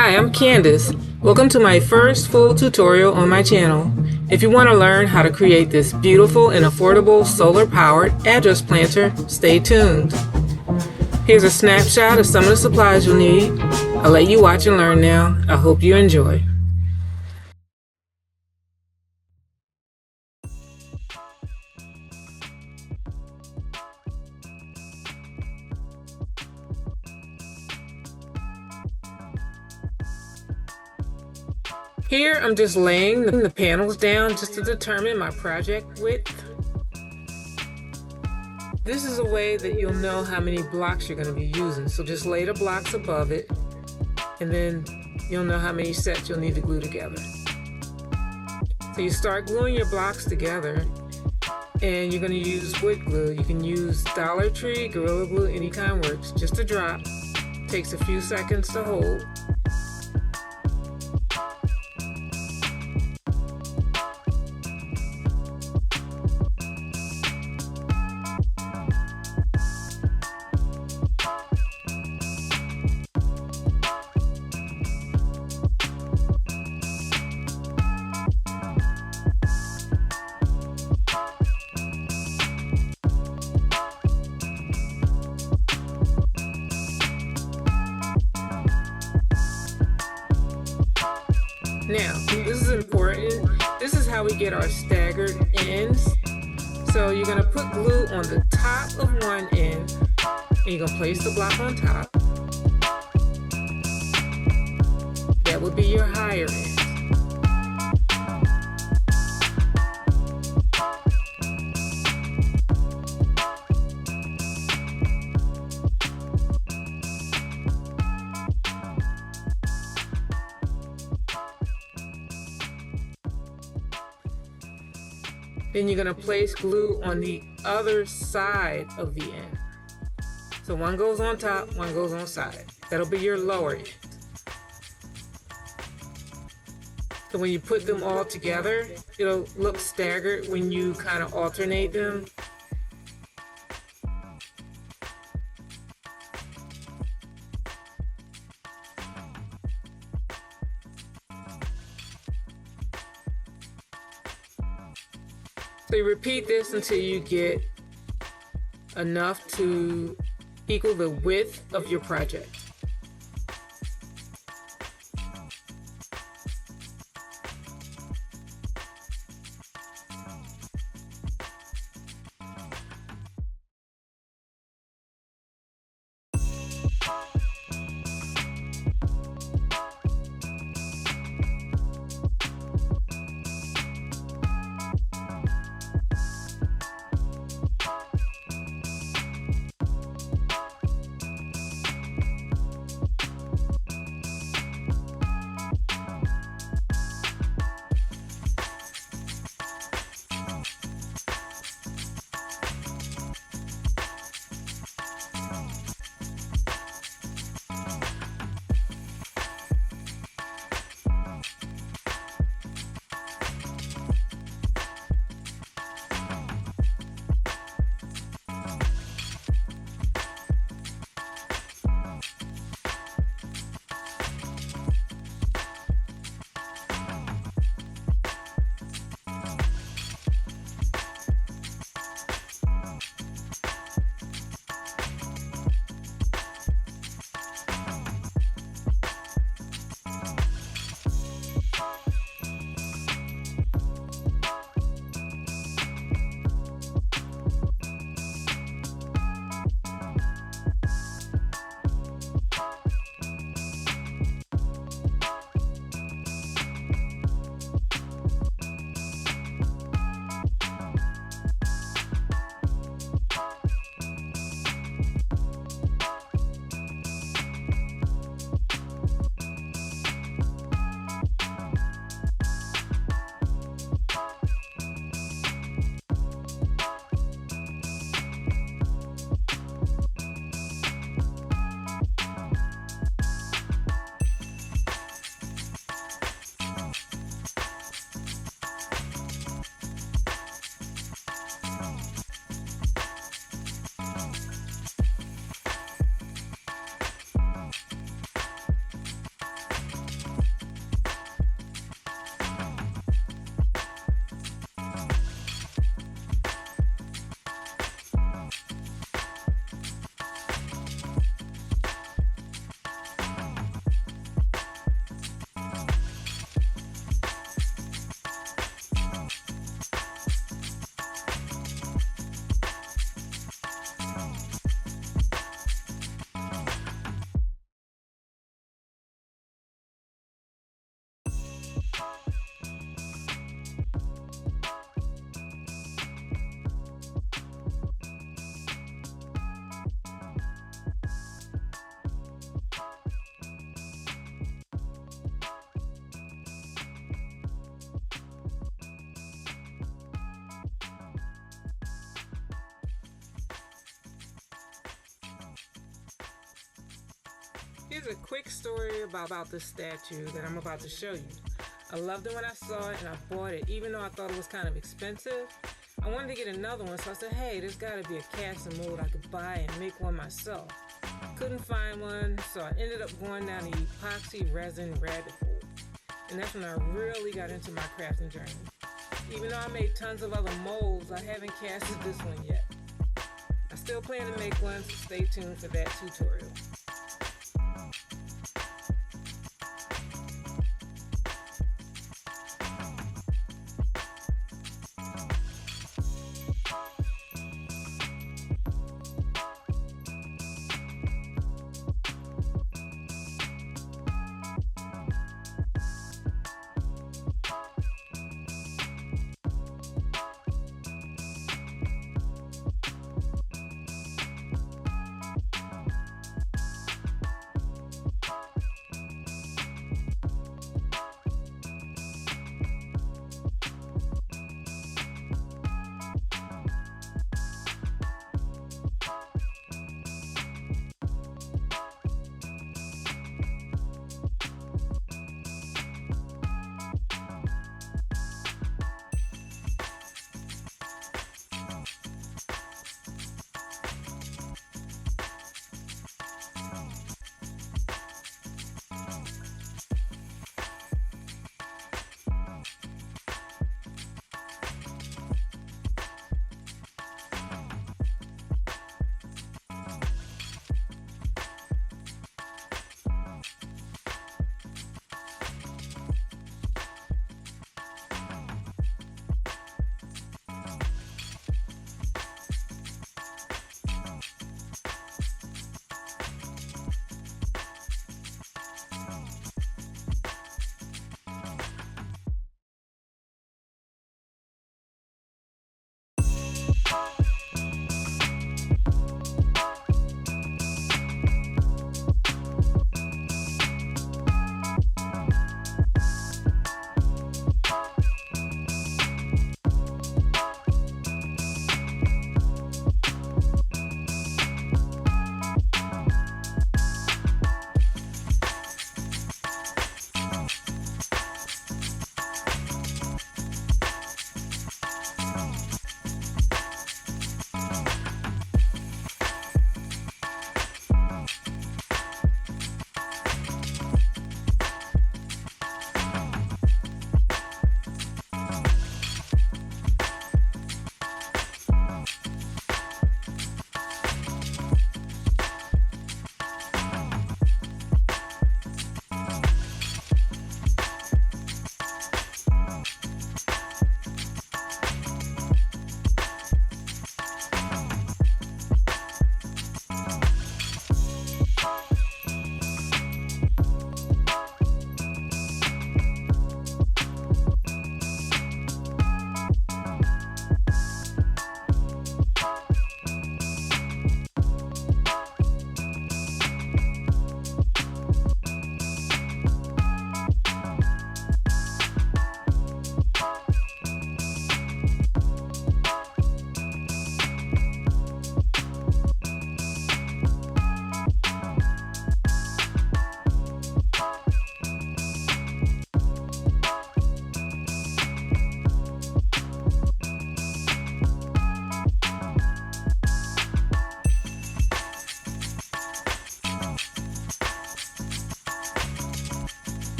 Hi, I'm Candace. Welcome to my first full tutorial on my channel. If you want to learn how to create this beautiful and affordable solar-powered address planter, stay tuned. Here's a snapshot of some of the supplies you'll need. I'll let you watch and learn now. I hope you enjoy. Here I'm just laying the panels down just to determine my project width. This is a way that you'll know how many blocks you're going to be using. So just lay the blocks above it, and then you'll know how many sets you'll need to glue together. So you start gluing your blocks together, and you're going to use wood glue. You can use DollarTree, Gorilla Glue, any kind works. Just a drop. Takes a few seconds to hold. Now, this is important. This is how we get our staggered ends. So you're going to put glue on the top of one end, and you're going to place the block on top. That would be your higher end. Then you're going to place glue on the other side of the end. So one goes on top, one goes on side. That'll be your lower end. So when you put them all together, it'll look staggered when you kind of alternate them. So you repeat this until you get enough to equal the width of your project. here's a quick story about this statue that I'm about to show you. I loved it when I saw it and I bought it, even though I thought it was kind of expensive. I wanted to get another one, so I said, hey, there's got to be a cast and mold I could buy and make one myself. Couldn't find one, so I ended up going down the epoxy resin rabbit hole. And that's when I really got into my crafting journey. Even though I made tons of other molds, I haven't casted this one yet. I still plan to make one, so stay tuned for that tutorial.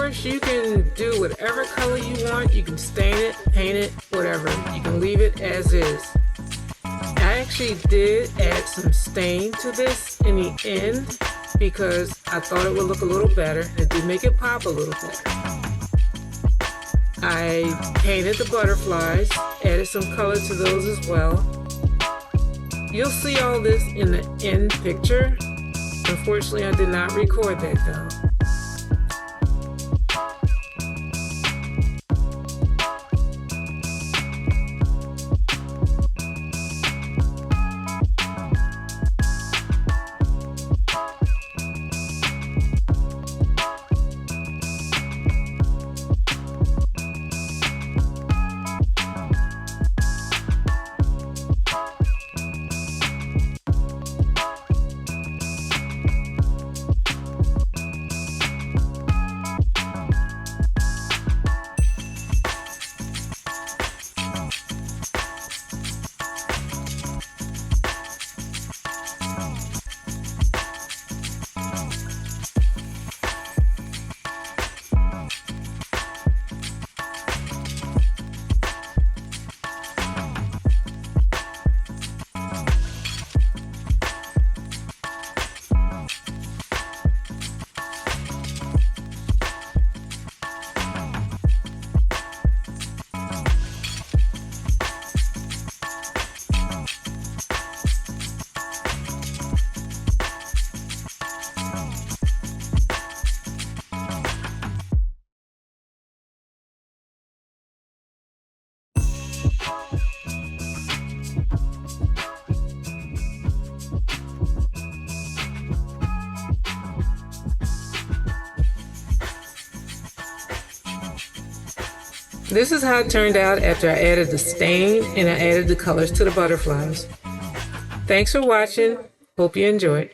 works. You can do whatever color you want. You can stain it, paint it, whatever. You can leave it as is. I actually did add some stain to this in the end because I thought it would look a little better. It did make it pop a little better. I painted the butterflies, added some color to those as well. You'll see all this in the end picture. Unfortunately, I did not record that though. This is how it turned out after I added the stain and I added the colors to the butterflies. Thanks for watching. Hope you enjoyed.